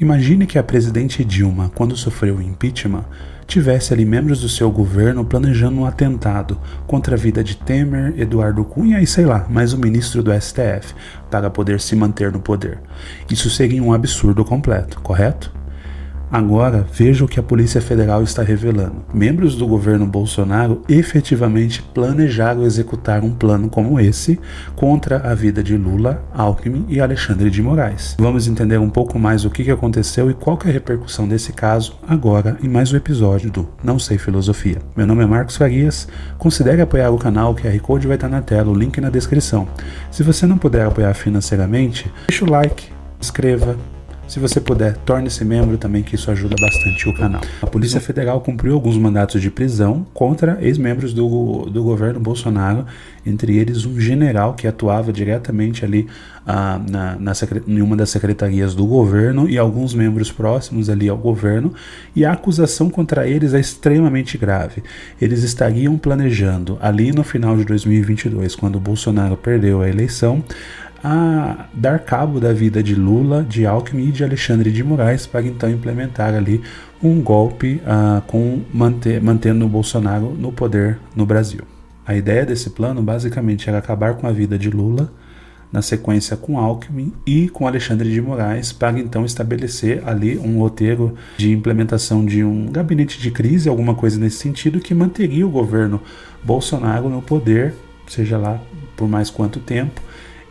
Imagine que a presidente Dilma, quando sofreu o impeachment, tivesse ali membros do seu governo planejando um atentado contra a vida de Temer, Eduardo Cunha e sei lá, mais um ministro do STF, para poder se manter no poder. Isso seria um absurdo completo, correto? Agora, veja o que a Polícia Federal está revelando. Membros do governo Bolsonaro efetivamente planejaram executar um plano como esse contra a vida de Lula, Alckmin e Alexandre de Moraes. Vamos entender um pouco mais o que aconteceu e qual que é a repercussão desse caso agora em mais um episódio do Não Sei Filosofia. Meu nome é Marcos Farias, considere apoiar o canal, o QR Code vai estar na tela, o link na descrição. Se você não puder apoiar financeiramente, deixa o like, inscreva. Se você puder, torne-se membro também, que isso ajuda bastante o canal. A Polícia Federal cumpriu alguns mandatos de prisão contra ex-membros do governo Bolsonaro, entre eles um general que atuava diretamente ali em uma das secretarias do governo e alguns membros próximos ali ao governo, e a acusação contra eles é extremamente grave. Eles estariam planejando, ali no final de 2022, quando o Bolsonaro perdeu a eleição, a dar cabo da vida de Lula, de Alckmin e de Alexandre de Moraes para então implementar ali um golpe mantendo o Bolsonaro no poder no Brasil. A ideia desse plano basicamente era acabar com a vida de Lula, na sequência com Alckmin e com Alexandre de Moraes, para então estabelecer ali um roteiro de implementação de um gabinete de crise, alguma coisa nesse sentido, que manteria o governo Bolsonaro no poder, seja lá por mais quanto tempo.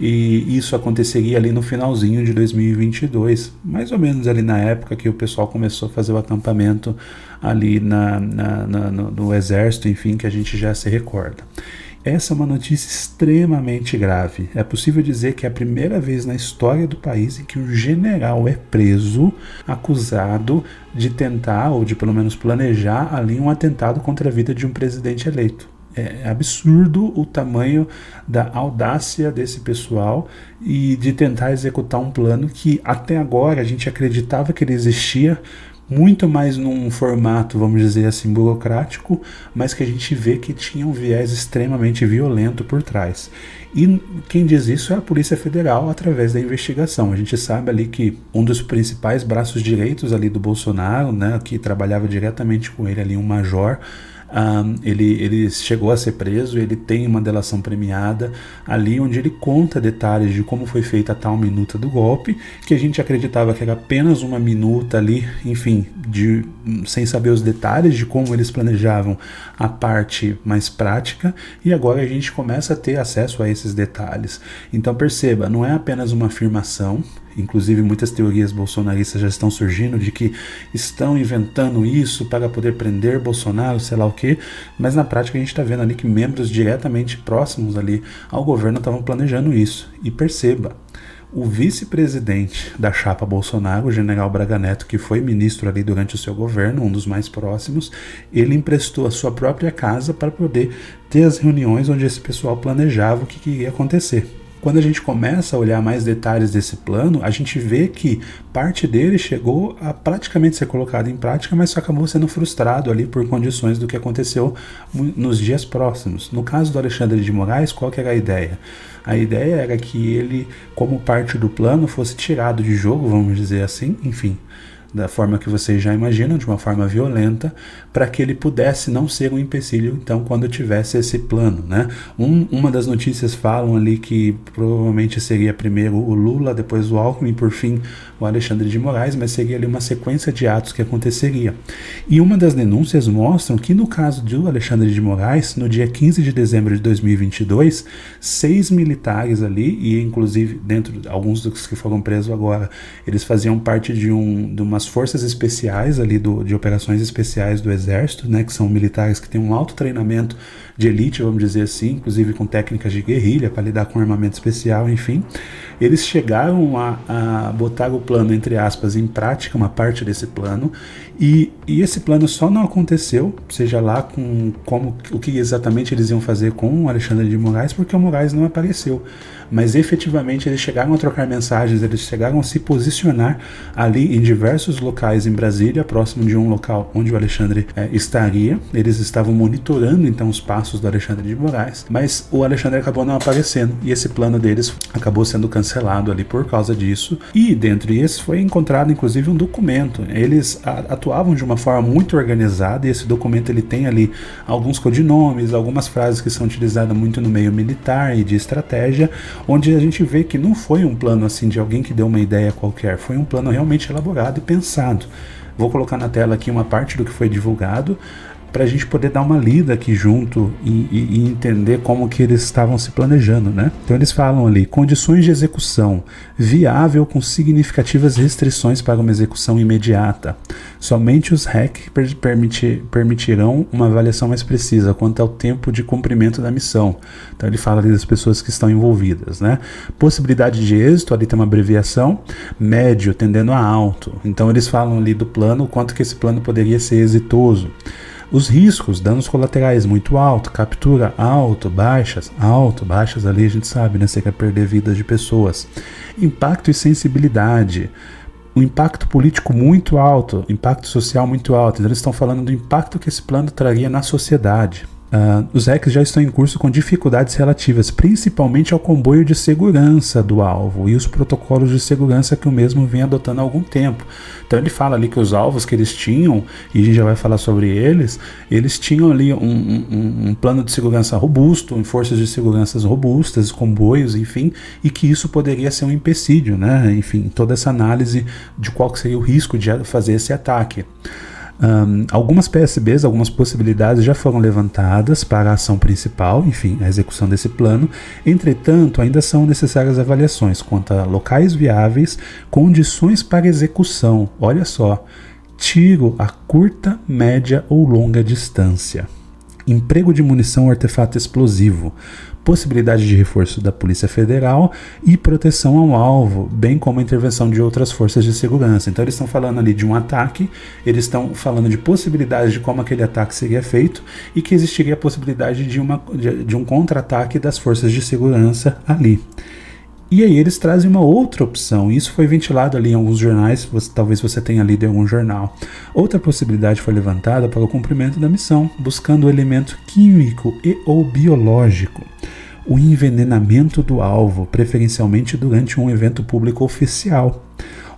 E isso aconteceria ali no finalzinho de 2022, mais ou menos ali na época que o pessoal começou a fazer o acampamento ali no exército, enfim, que a gente já se recorda. Essa é uma notícia extremamente grave. É possível dizer que é a primeira vez na história do país em que um general é preso, acusado de tentar, ou de pelo menos planejar ali um atentado contra a vida de um presidente eleito. É absurdo o tamanho da audácia desse pessoal e de tentar executar um plano que até agora a gente acreditava que ele existia muito mais num formato, vamos dizer assim, burocrático, mas que a gente vê que tinha um viés extremamente violento por trás. E quem diz isso é a Polícia Federal através da investigação. A gente sabe ali que um dos principais braços direitos ali do Bolsonaro, né, que trabalhava diretamente com ele ali, um major, ele chegou a ser preso, ele tem uma delação premiada ali onde ele conta detalhes de como foi feita a tal minuta do golpe, que a gente acreditava que era apenas uma minuta ali, enfim, sem saber os detalhes de como eles planejavam a parte mais prática, e agora a gente começa a ter acesso a esses detalhes. Então perceba, não é apenas uma afirmação. Inclusive muitas teorias bolsonaristas já estão surgindo de que estão inventando isso para poder prender Bolsonaro, sei lá o que, mas na prática a gente está vendo ali que membros diretamente próximos ali ao governo estavam planejando isso. E perceba, o vice-presidente da chapa Bolsonaro, o general Braga Neto, que foi ministro ali durante o seu governo, um dos mais próximos, ele emprestou a sua própria casa para poder ter as reuniões onde esse pessoal planejava o que iria acontecer. Quando a gente começa a olhar mais detalhes desse plano, a gente vê que parte dele chegou a praticamente ser colocado em prática, mas só acabou sendo frustrado ali por condições do que aconteceu nos dias próximos. No caso do Alexandre de Moraes, qual que era a ideia? A ideia era que ele, como parte do plano, fosse tirado de jogo, vamos dizer assim, enfim, da forma que vocês já imaginam, de uma forma violenta, para que ele pudesse não ser um empecilho, então, quando tivesse esse plano, né? Uma das notícias falam ali que provavelmente seria primeiro o Lula, depois o Alckmin, por fim o Alexandre de Moraes, mas seria ali uma sequência de atos que aconteceria. E uma das denúncias mostram que no caso do Alexandre de Moraes, no dia 15 de dezembro de 2022, 6 militares ali, e inclusive dentro de alguns dos que foram presos agora, eles faziam parte de umas forças especiais ali de operações especiais do Exército, né, que são militares que têm um alto treinamento de elite, vamos dizer assim, inclusive com técnicas de guerrilha para lidar com armamento especial, enfim. Eles chegaram a botar o plano, entre aspas, em prática, uma parte desse plano, e esse plano só não aconteceu, seja lá o que exatamente eles iam fazer com o Alexandre de Moraes, porque o Moraes não apareceu. Mas efetivamente eles chegaram a trocar mensagens, eles chegaram a se posicionar ali em diversos locais em Brasília, próximo de um local onde o Alexandre estaria. Eles estavam monitorando então os passos do Alexandre de Moraes, mas o Alexandre acabou não aparecendo e esse plano deles acabou sendo cancelado cancelado ali por causa disso. E dentre esses foi encontrado inclusive um documento. Eles atuavam de uma forma muito organizada e esse documento ele tem ali alguns codinomes, algumas frases que são utilizadas muito no meio militar e de estratégia, onde a gente vê que não foi um plano assim de alguém que deu uma ideia qualquer, foi um plano realmente elaborado e pensado. Vou colocar na tela aqui uma parte do que foi divulgado para a gente poder dar uma lida aqui junto e entender como que eles estavam se planejando, né? Então eles falam ali, condições de execução, viável com significativas restrições para uma execução imediata. Somente os REC permitirão uma avaliação mais precisa quanto ao tempo de cumprimento da missão. Então ele fala ali das pessoas que estão envolvidas, né? Possibilidade de êxito, ali tem uma abreviação, médio tendendo a alto. Então eles falam ali do plano, o quanto que esse plano poderia ser exitoso. Os riscos, danos colaterais muito alto, captura alto, baixas ali a gente sabe, né? Você quer perder vidas de pessoas. Impacto e sensibilidade. O impacto político muito alto, impacto social muito alto. Então eles estão falando do impacto que esse plano traria na sociedade. Os RECs já estão em curso com dificuldades relativas, principalmente ao comboio de segurança do alvo e os protocolos de segurança que o mesmo vem adotando há algum tempo. Então ele fala ali que os alvos que eles tinham, e a gente já vai falar sobre eles tinham ali um plano de segurança robusto, em forças de segurança robustas, comboios, enfim, e que isso poderia ser um empecilho, né? Enfim, toda essa análise de qual seria o risco de fazer esse ataque. Algumas PSBs, algumas possibilidades já foram levantadas para a ação principal, enfim, a execução desse plano. Entretanto, ainda são necessárias avaliações quanto a locais viáveis, condições para execução, olha só, tiro a curta, média ou longa distância, emprego de munição ou artefato explosivo, possibilidade de reforço da Polícia Federal e proteção ao alvo, bem como a intervenção de outras forças de segurança. Então eles estão falando ali de um ataque, eles estão falando de possibilidades de como aquele ataque seria feito e que existiria a possibilidade de um contra-ataque das forças de segurança ali. E aí eles trazem uma outra opção, isso foi ventilado ali em alguns jornais, talvez você tenha lido em algum jornal. Outra possibilidade foi levantada para o cumprimento da missão, buscando o elemento químico e ou biológico. O envenenamento do alvo, preferencialmente durante um evento público oficial.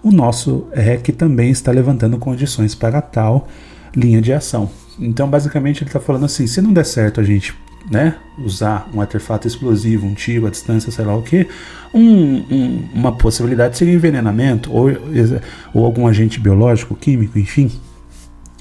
O nosso REC também está levantando condições para tal linha de ação. Então basicamente ele está falando assim, se não der certo a gente, né, usar um artefato explosivo, um tiro à distância, sei lá o que, uma possibilidade seria envenenamento ou algum agente biológico, químico, enfim.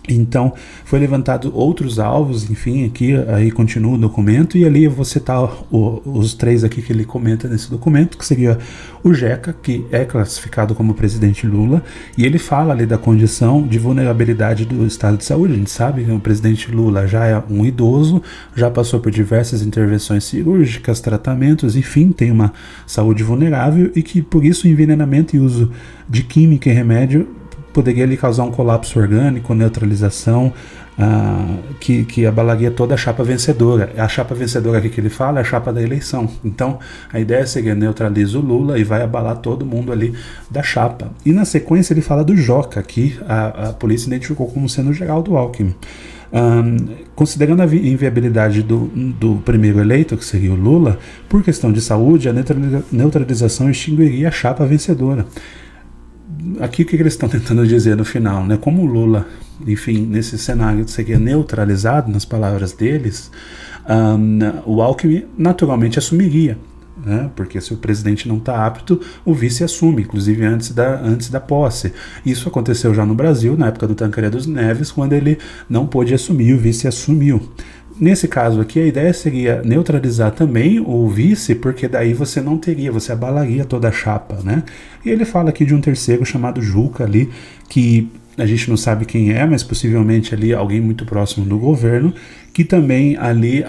Então foi levantado outros alvos, enfim, aqui aí continua o documento e ali eu vou citar os três aqui que ele comenta nesse documento, que seria o JECA, que é classificado como presidente Lula, e ele fala ali da condição de vulnerabilidade do estado de saúde. A gente sabe que o presidente Lula já é um idoso, já passou por diversas intervenções cirúrgicas, tratamentos, enfim, tem uma saúde vulnerável e que por isso o envenenamento e uso de química e remédio poderia ali causar um colapso orgânico, neutralização, que abalaria toda a chapa vencedora. A chapa vencedora aqui que ele fala é a chapa da eleição. Então, a ideia seria neutraliza o Lula e vai abalar todo mundo ali da chapa. E na sequência ele fala do Joca, que a polícia identificou como sendo o Geraldo Alckmin. Considerando a inviabilidade do primeiro eleito, que seria o Lula, por questão de saúde, a neutralização extinguiria a chapa vencedora. Aqui o que eles estão tentando dizer no final, né? Como o Lula, enfim, nesse cenário seria neutralizado, nas palavras deles, o Alckmin naturalmente assumiria, né? Porque se o presidente não está apto, o vice assume, inclusive antes da posse. Isso aconteceu já no Brasil, na época do Tancredo Neves, quando ele não pôde assumir, o vice assumiu. Nesse caso aqui, a ideia seria neutralizar também o vice, porque daí você abalaria toda a chapa, né? E ele fala aqui de um terceiro chamado Juca ali, que a gente não sabe quem é, mas possivelmente ali alguém muito próximo do governo, que também ali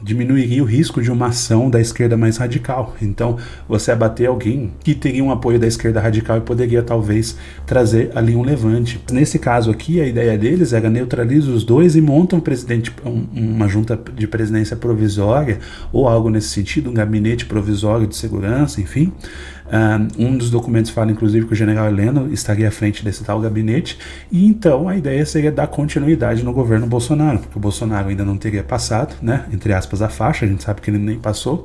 diminuiria o risco de uma ação da esquerda mais radical. Então, você abater alguém que teria um apoio da esquerda radical e poderia talvez trazer ali um levante. Nesse caso aqui, a ideia deles era neutralizar os dois e montam uma junta de presidência provisória ou algo nesse sentido, um gabinete provisório de segurança, enfim. Um dos documentos fala inclusive que o general Heleno estaria à frente desse tal gabinete, e então a ideia seria dar continuidade no governo Bolsonaro, porque o Bolsonaro Bolsonaro ainda não teria passado, né, entre aspas, a faixa, a gente sabe que ele nem passou,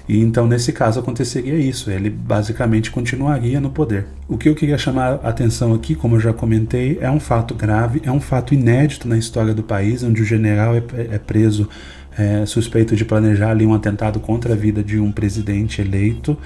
e então nesse caso aconteceria isso, ele basicamente continuaria no poder. O que eu queria chamar a atenção aqui, como eu já comentei, é um fato grave, é um fato inédito na história do país, onde o general é preso suspeito de planejar ali um atentado contra a vida de um presidente eleito.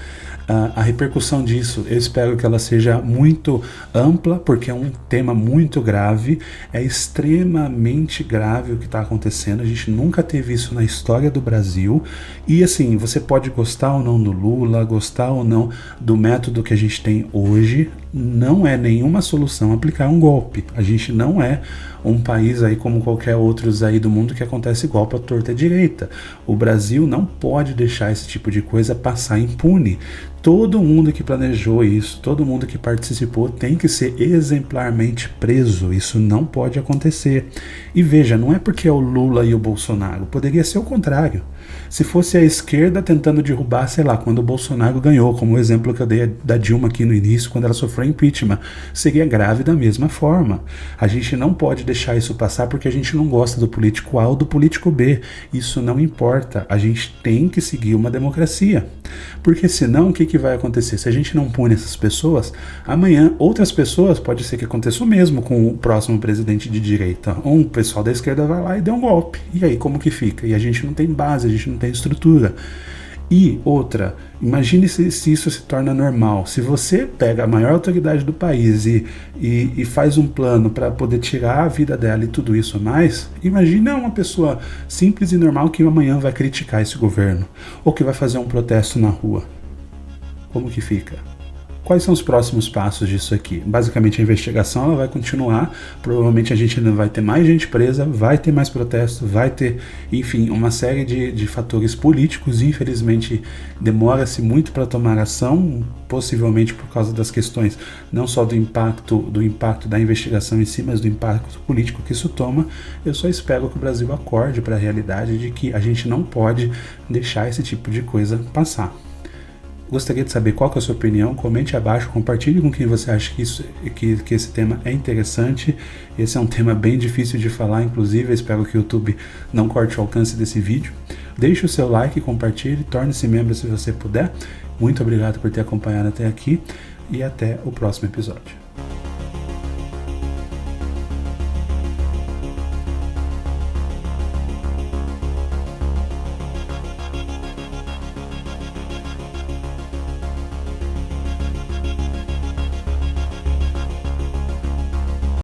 A repercussão disso, eu espero que ela seja muito ampla, porque é um tema muito grave, é extremamente grave o que está acontecendo, a gente nunca teve isso na história do Brasil, e assim, você pode gostar ou não do Lula, gostar ou não do método que a gente tem hoje, não é nenhuma solução aplicar um golpe. A gente não é um país aí como qualquer outros aí do mundo que acontece golpe à torta e à direita. O Brasil não pode deixar esse tipo de coisa passar impune. Todo mundo que planejou isso, todo mundo que participou tem que ser exemplarmente preso. Isso não pode acontecer. E veja, não é porque é o Lula e o Bolsonaro, poderia ser o contrário. Se fosse a esquerda tentando derrubar, sei lá, quando o Bolsonaro ganhou, como o exemplo que eu dei da Dilma aqui no início, quando ela sofreu impeachment, seria grave da mesma forma. A gente não pode deixar isso passar porque a gente não gosta do político A ou do político B. Isso não importa. A gente tem que seguir uma democracia. Porque senão, o que vai acontecer? Se a gente não pune essas pessoas, amanhã outras pessoas, pode ser que aconteça o mesmo com o próximo presidente de direita. Um pessoal da esquerda vai lá e dá um golpe. E aí, como que fica? E a gente não tem base, a gente não tem estrutura. E outra, imagine se isso se torna normal. Se você pega a maior autoridade do país e faz um plano para poder tirar a vida dela e tudo isso a mais, imagina uma pessoa simples e normal que amanhã vai criticar esse governo ou que vai fazer um protesto na rua. Como que fica? Quais são os próximos passos disso aqui? Basicamente a investigação ela vai continuar, provavelmente a gente ainda vai ter mais gente presa, vai ter mais protestos, vai ter, enfim, uma série de fatores políticos, infelizmente demora-se muito para tomar ação, possivelmente por causa das questões não só do impacto da investigação em si, mas do impacto político que isso toma. Eu só espero que o Brasil acorde para a realidade de que a gente não pode deixar esse tipo de coisa passar. Gostaria de saber qual que é a sua opinião, comente abaixo, compartilhe com quem você acha que esse tema é interessante. Esse é um tema bem difícil de falar, inclusive, eu espero que o YouTube não corte o alcance desse vídeo. Deixe o seu like, compartilhe, torne-se membro se você puder. Muito obrigado por ter acompanhado até aqui e até o próximo episódio.